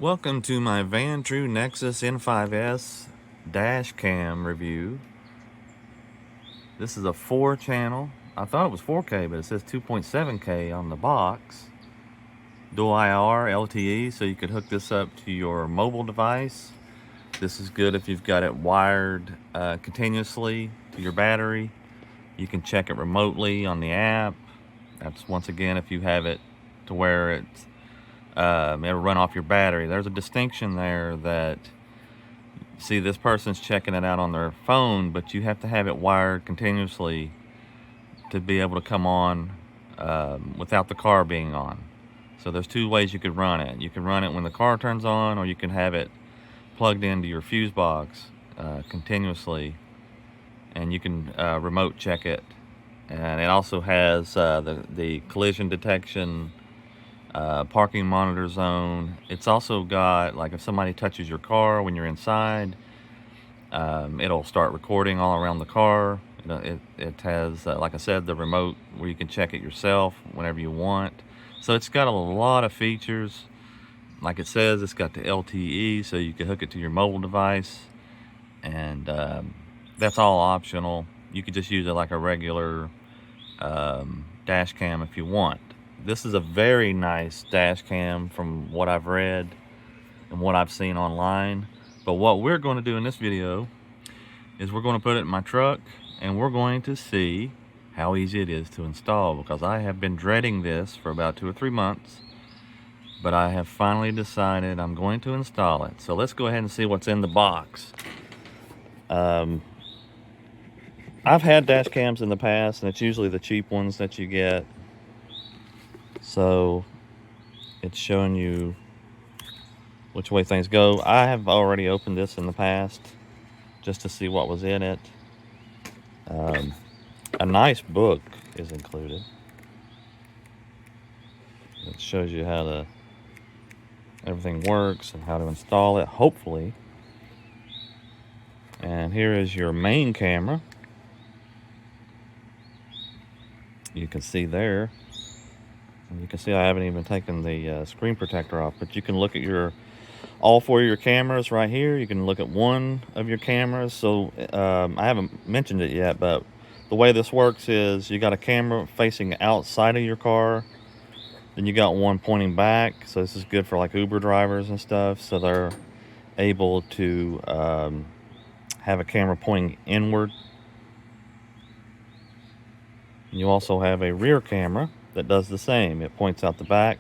Welcome to my Vantrue Nexus N5S dash cam review. This is a 4-channel. I thought it was 4K, but it says 2.7K on the box. Dual IR LTE, so you could hook this up to your mobile device. This is good if you've got it wired continuously to your battery. You can check it remotely on the app. That's once again if you have it to where it's it'll run off your battery. There's a distinction there that, see, this person's checking it out on their phone, but you have to have it wired continuously to be able to come on without the car being on. So there's two ways you could run it. You can run it when the car turns on, or you can have it plugged into your fuse box continuously, and you can remote check it. And it also has the collision detection, parking monitor zone. It's also got, like, if somebody touches your car when you're inside, it'll start recording all around the car. It has, like I said, the remote where you can check it yourself whenever you want. So it's got a lot of features. Like it says, it's got the LTE, so you can hook it to your mobile device, and that's all optional. You could just use it like a regular dash cam if you want. This is a very nice dash cam from what I've read and what I've seen online. But what we're going to do in this video is we're going to put it in my truck, and we're going to see how easy it is to install, because I have been dreading this for about 2 or 3 months, but I have finally decided I'm going to install it. So let's go ahead and see what's in the box. I've had dash cams in the past, and it's usually the cheap ones that you get. So it's showing you which way things go. I have already opened this in the past just to see what was in it. A nice book is included. It shows you how everything works and how to install it, hopefully. And here is your main camera. You can see there. And you can see I haven't even taken the screen protector off, but you can look at all 4 of your cameras right here. You can look at one of your cameras. So I haven't mentioned it yet, but the way this works is you got a camera facing outside of your car, then you got one pointing back. So this is good for like Uber drivers and stuff, so they're able to have a camera pointing inward. And you also have a rear camera that does the same. It points out the back,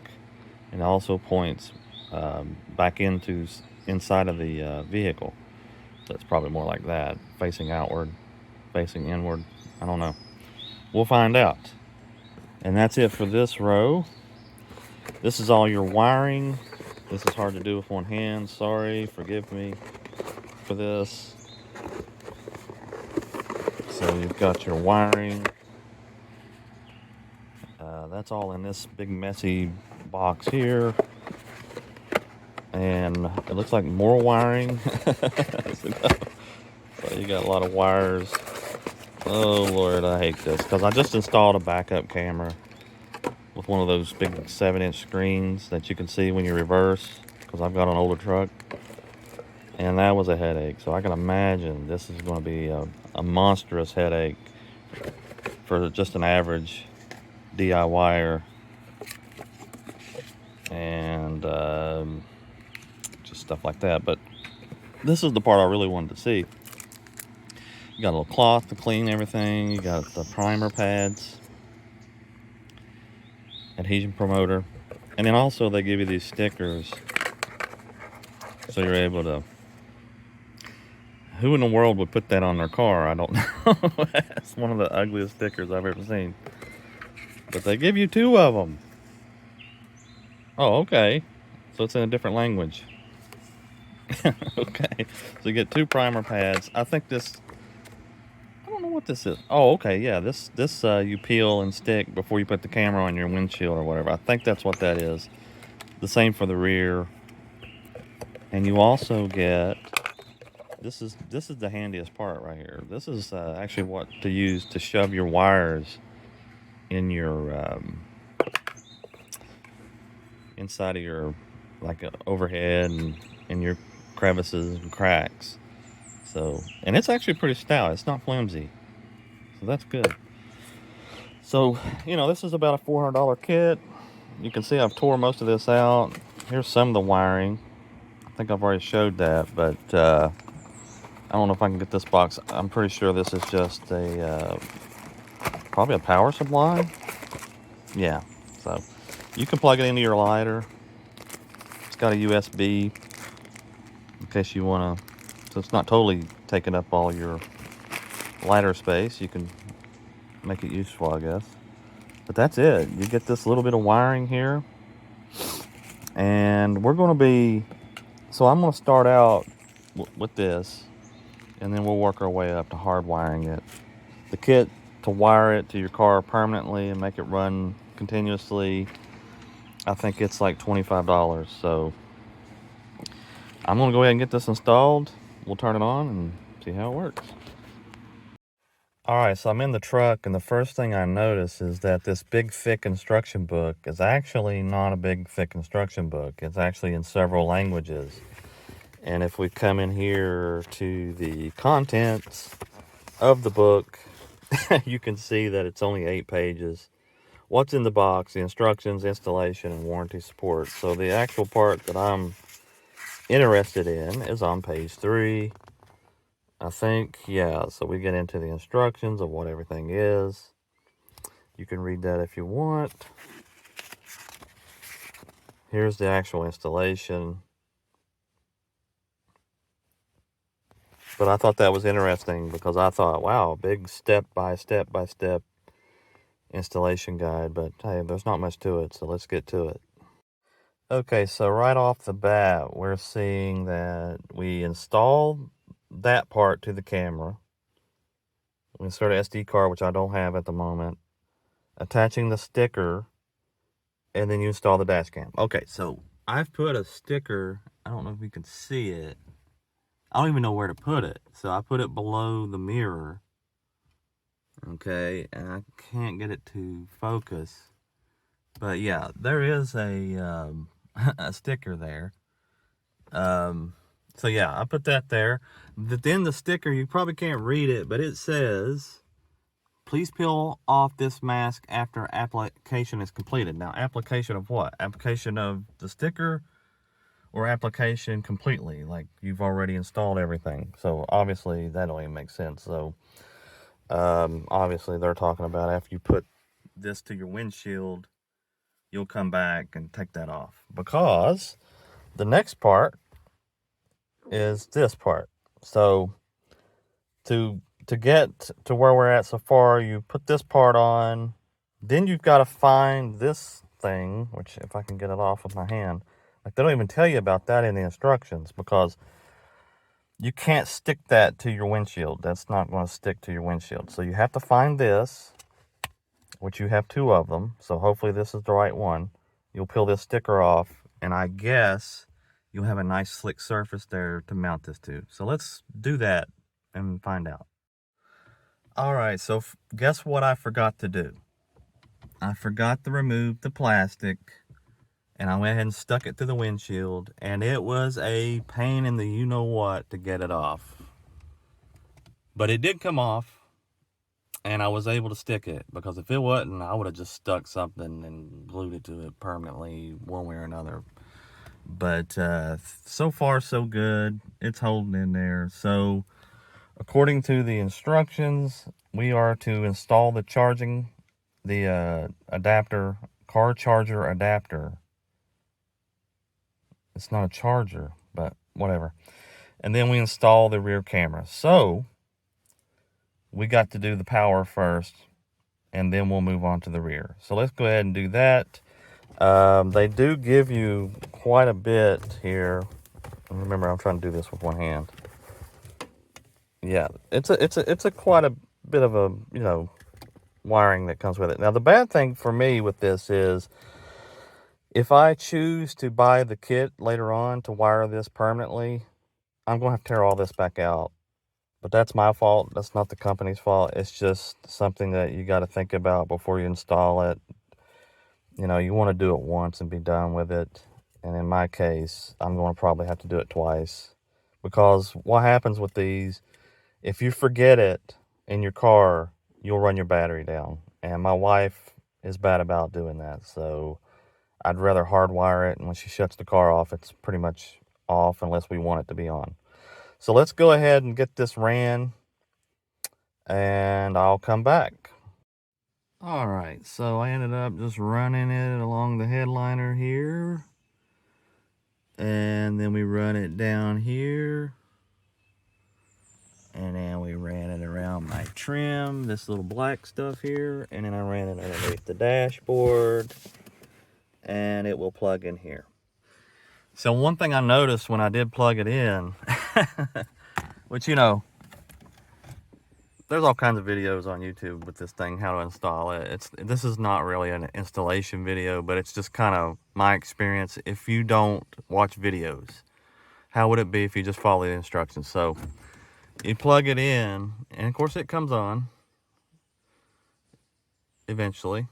and also points back inside of the vehicle. So it's probably more like that, facing outward, facing inward. I don't know. We'll find out. And that's it for this row. This is all your wiring. This is hard to do with one hand. Sorry, forgive me for this. So you've got your wiring. That's all in this big messy box here. And it looks like more wiring. So you got a lot of wires. Oh Lord, I hate this, because I just installed a backup camera with one of those big 7-inch screens that you can see when you reverse, because I've got an older truck, and that was a headache. So I can imagine this is going to be a monstrous headache for just an average DIYer. And just stuff like that. But this is the part I really wanted to see. You got a little cloth to clean everything. You got the primer pads, adhesion promoter, and then also they give you these stickers, so you're able to. Who in the world would put that on their car? I don't know. It's one of the ugliest stickers I've ever seen. But they give you 2 of them. Oh, okay. So it's in a different language. Okay. So you get 2 primer pads. I think this, I don't know what this is. Oh, okay. Yeah, this you peel and stick before you put the camera on your windshield or whatever. I think that's what that is. The same for the rear. And you also get, this is the handiest part right here. This is actually what to use to shove your wires in your inside of your like overhead and in your crevices and cracks. So, and it's actually pretty stout. It's not flimsy. So that's good. So, you know, this is about a $400 kit. You can see I've tore most of this out. Here's some of the wiring. I think I've already showed that, but I don't know if I can get this box. I'm pretty sure this is just a probably a power supply. Yeah, so you can plug it into your lighter. It's got a USB in case you want to, so it's not totally taking up all your lighter space. You can make it useful, I guess. But that's it. You get this little bit of wiring here, and we're going to be, so I'm going to start out with this, and then we'll work our way up to hard wiring it. The kit to wire it to your car permanently and make it run continuously, I think it's like $25. So I'm going to go ahead and get this installed. We'll turn it on and see how it works. Alright, so I'm in the truck, and the first thing I notice is that this big thick instruction book is actually not a big thick instruction book. It's actually in several languages. And if we come in here to the contents of the book, you can see that it's only 8 pages. What's in the box, the instructions, installation, and warranty support. So the actual part that I'm interested in is on page 3. I think, yeah, so we get into the instructions of what everything is. You can read that if you want. Here's the actual installation. But I thought that was interesting because I thought, wow, big step-by-step installation guide. But hey, there's not much to it, so let's get to it. Okay, so right off the bat, we're seeing that we install that part to the camera. We insert an SD card, which I don't have at the moment. Attaching the sticker, and then you install the dash cam. Okay, so I've put a sticker, I don't know if you can see it. I don't even know where to put it. So I put it below the mirror. Okay, and I can't get it to focus. But yeah, there is a, a sticker there. So yeah, I put that there. Then the sticker, you probably can't read it, but it says, please peel off this mask after application is completed. Now, application of what? Application of the sticker or application completely? Like you've already installed everything. So obviously that don't even make sense. So obviously they're talking about after you put this to your windshield, you'll come back and take that off. Because the next part is this part. So to get to where we're at so far, you put this part on, then you've got to find this thing, which if I can get it off with my hand, like they don't even tell you about that in the instructions because you can't stick that to your windshield. That's not going to stick to your windshield. So you have to find this, which you have 2 of them. So hopefully this is the right one. You'll peel this sticker off, and I guess you'll have a nice slick surface there to mount this to. So let's do that and find out. All right, so guess what I forgot to do? I forgot to remove the plastic, and I went ahead and stuck it through the windshield, and it was a pain in the you-know-what to get it off. But it did come off, and I was able to stick it, because if it wasn't, I would have just stuck something and glued it to it permanently one way or another. But so far, so good. It's holding in there. So according to the instructions, we are to install the adapter, car charger adapter. It's not a charger, but whatever. And then we install the rear camera. So we got to do the power first, and then we'll move on to the rear. So let's go ahead and do that. They do give you quite a bit here. Remember, I'm trying to do this with one hand. Yeah, it's a quite a bit of a, you know, wiring that comes with it. Now, the bad thing for me with this is if I choose to buy the kit later on to wire this permanently, I'm going to have to tear all this back out. But that's my fault. That's not the company's fault. It's just something that you got to think about before you install it. You know, you want to do it once and be done with it. And in my case, I'm going to probably have to do it twice. Because what happens with these, if you forget it in your car, you'll run your battery down. And my wife is bad about doing that. So I'd rather hardwire it. And when she shuts the car off, it's pretty much off unless we want it to be on. So let's go ahead and get this ran. And I'll come back. All right, so I ended up just running it along the headliner here. And then we run it down here. And then we ran it around my trim, this little black stuff here. And then I ran it underneath the dashboard. And it will plug in here. So one thing I noticed when I did plug it in, which, you know, there's all kinds of videos on YouTube with this thing, how to install it. This is not really an installation video, but it's just kind of my experience. If you don't watch videos, how would it be if you just follow the instructions? So you plug it in, and of course it comes on eventually.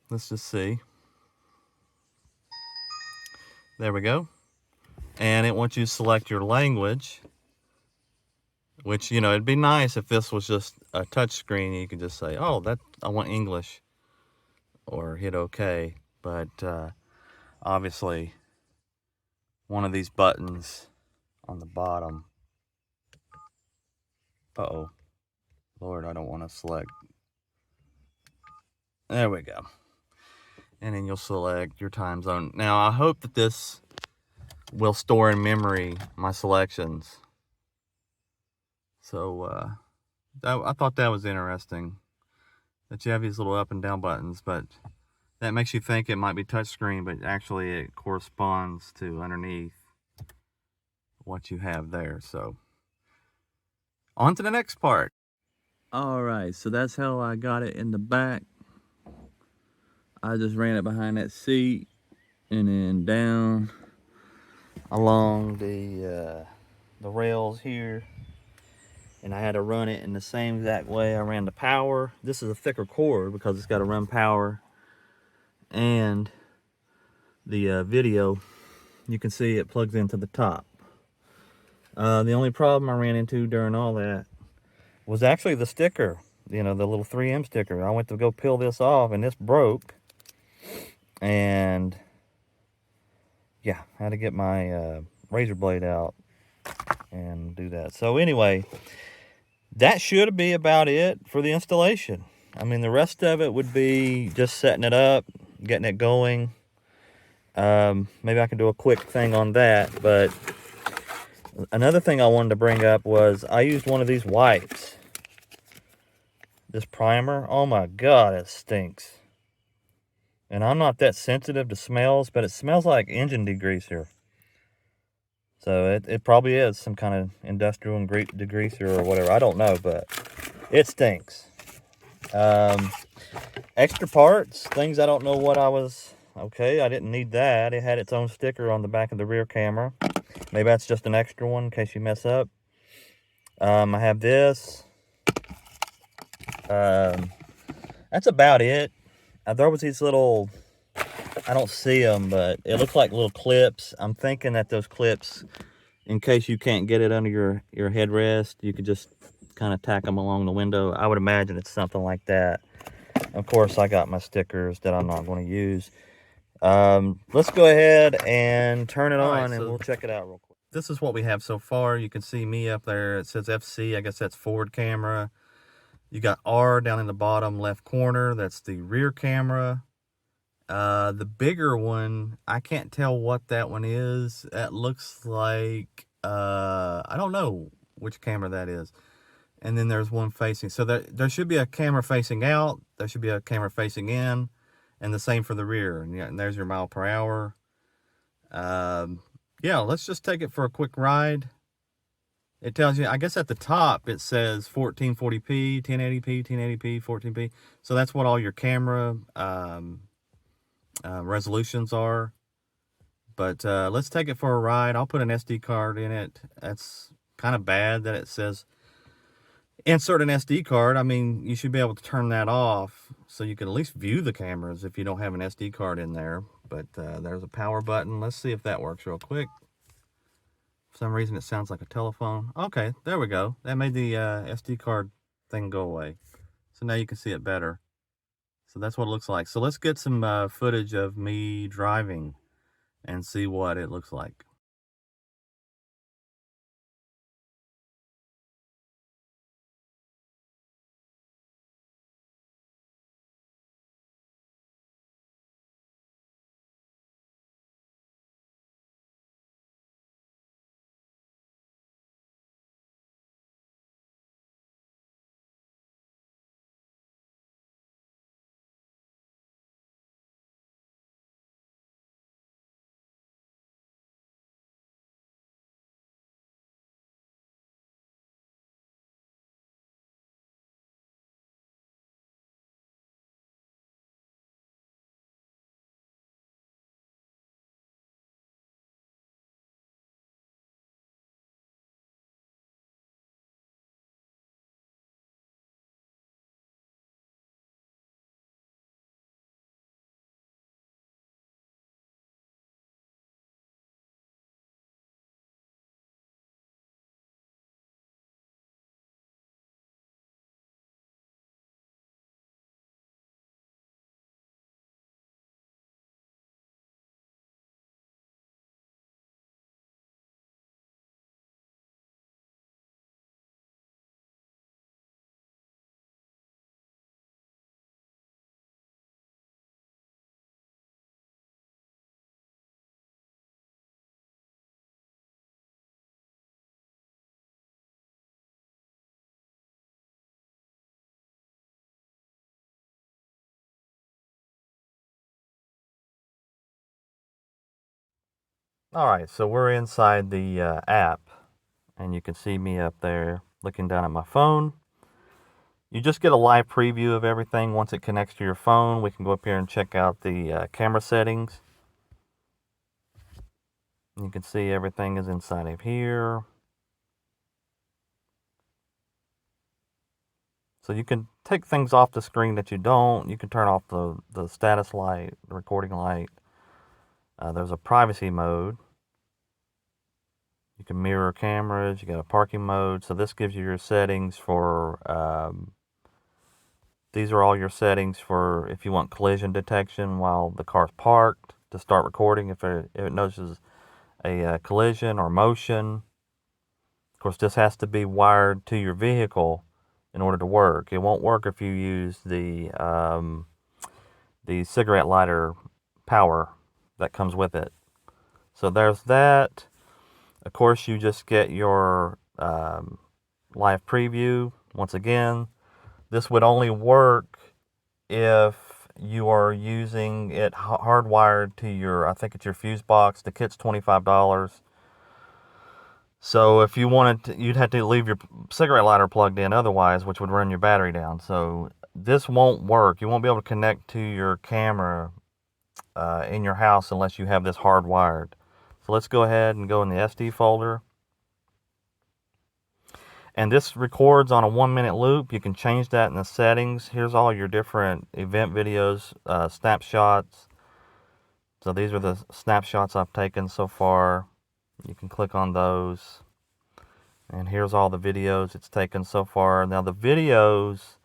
Let's just see. There we go. And it wants you to select your language. Which, you know, it'd be nice if this was just a touch screen. You could just say, oh, I want English, or hit OK. But obviously, one of these buttons on the bottom. Uh-oh. Lord, I don't want to select. There we go. And then you'll select your time zone. Now, I hope that this will store in memory my selections. So I thought that was interesting, that you have these little up and down buttons, but that makes you think it might be touchscreen, but actually it corresponds to underneath what you have there. So on to the next part. All right, so that's how I got it in the back. I just ran it behind that seat and then down along the rails here. And I had to run it in the same exact way I ran the power. This is a thicker cord because it's got to run power and the video. You can see it plugs into the top. The only problem I ran into during all that was actually the sticker, you know, the little 3M sticker. I went to go peel this off and this broke. And yeah, I had to get my razor blade out and do that. So anyway, that should be about it for the installation. I mean, the rest of it would be just setting it up, getting it going. Maybe I can do a quick thing on that. But another thing I wanted to bring up was I used one of these wipes. This primer. Oh my God, it stinks. And I'm not that sensitive to smells, but it smells like engine degreaser. So it probably is some kind of industrial degreaser or whatever. I don't know, but it stinks. Extra parts, things I don't know what I was... Okay, I didn't need that. It had its own sticker on the back of the rear camera. Maybe that's just an extra one in case you mess up. I have this. That's about it. There was these little... I don't see them, but it looks like little clips. I'm thinking that those clips, in case you can't get it under your headrest, you could just kind of tack them along the window. I would imagine it's something like that. Of course, I got my stickers that I'm not going to use. Let's go ahead and turn it on, and we'll check it out real quick. This is what we have so far. You can see me up there. It says FC. I guess that's forward camera. You got R down in the bottom left corner. That's the rear camera. The bigger one, I can't tell what that one is. That looks like, I don't know which camera that is. And then there's one facing. So there should be a camera facing out. There should be a camera facing in. And the same for the rear. And there's your mile per hour. Yeah, let's just take it for a quick ride. It tells you, I guess at the top, it says 1440p, 1080p, 1080p, 14p. So that's what all your camera resolutions are. But let's take it for a ride. I'll put an SD card in it. That's kind of bad that it says insert an SD card. I mean, you should be able to turn that off so you can at least view the cameras if you don't have an SD card in there. But there's a power button. Let's see if that works real quick. For some reason it sounds like a telephone. Okay, there we go. That made the SD card thing go away. So now you can see it better. So that's what it looks like. So let's get some footage of me driving and see what it looks like. All right, so we're inside the app, and you can see me up there looking down at my phone. You just get a live preview of everything once it connects to your phone. We can go up here and check out the camera settings. You can see everything is inside of here. So you can take things off the screen that you don't. You can turn off the status light, the recording light. There's a privacy mode. You can mirror cameras. You got a parking mode. So this gives you your settings for, these are all your settings for if you want collision detection while the car's parked to start recording if it notices a collision or motion. Of course, this has to be wired to your vehicle in order to work. It won't work if you use the cigarette lighter power that comes with it. So there's that. Of course, you just get your live preview. Once again, this would only work if you are using it hardwired to your, I think it's your fuse box. The kit's $25. So if you wanted to, you'd have to leave your cigarette lighter plugged in otherwise, which would run your battery down. So this won't work. You won't be able to connect to your camera in your house unless you have this hardwired. So let's go ahead and go in the SD folder. And this records on a 1-minute loop. You can change that in the settings. Here's all your different event videos, snapshots. So these are the snapshots I've taken so far. You can click on those. And here's all the videos it's taken so far. Now the videos,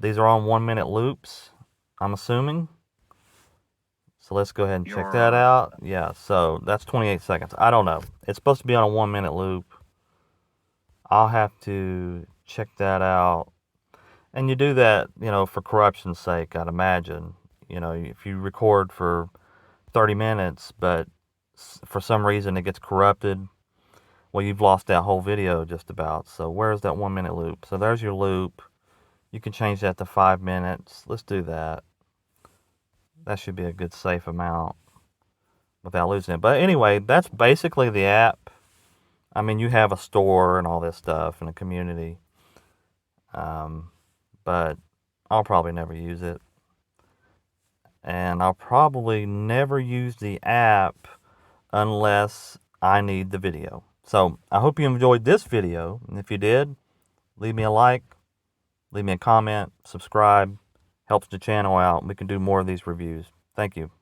these are on 1-minute loops, I'm assuming. So let's go ahead and check that out. Yeah, so that's 28 seconds. I don't know. It's supposed to be on a 1-minute loop. I'll have to check that out. And you do that, you know, for corruption's sake, I'd imagine. You know, if you record for 30 minutes, but for some reason it gets corrupted, well, you've lost that whole video just about. So where's that 1-minute loop? So there's your loop. You can change that to 5 minutes. Let's do that. That should be a good safe amount without losing it. But anyway, that's basically the app. I mean, you have a store and all this stuff and a community. But I'll probably never use it. And I'll probably never use the app unless I need the video. So I hope you enjoyed this video. And if you did, leave me a like, leave me a comment, subscribe. Helps the channel out. We can do more of these reviews. Thank you.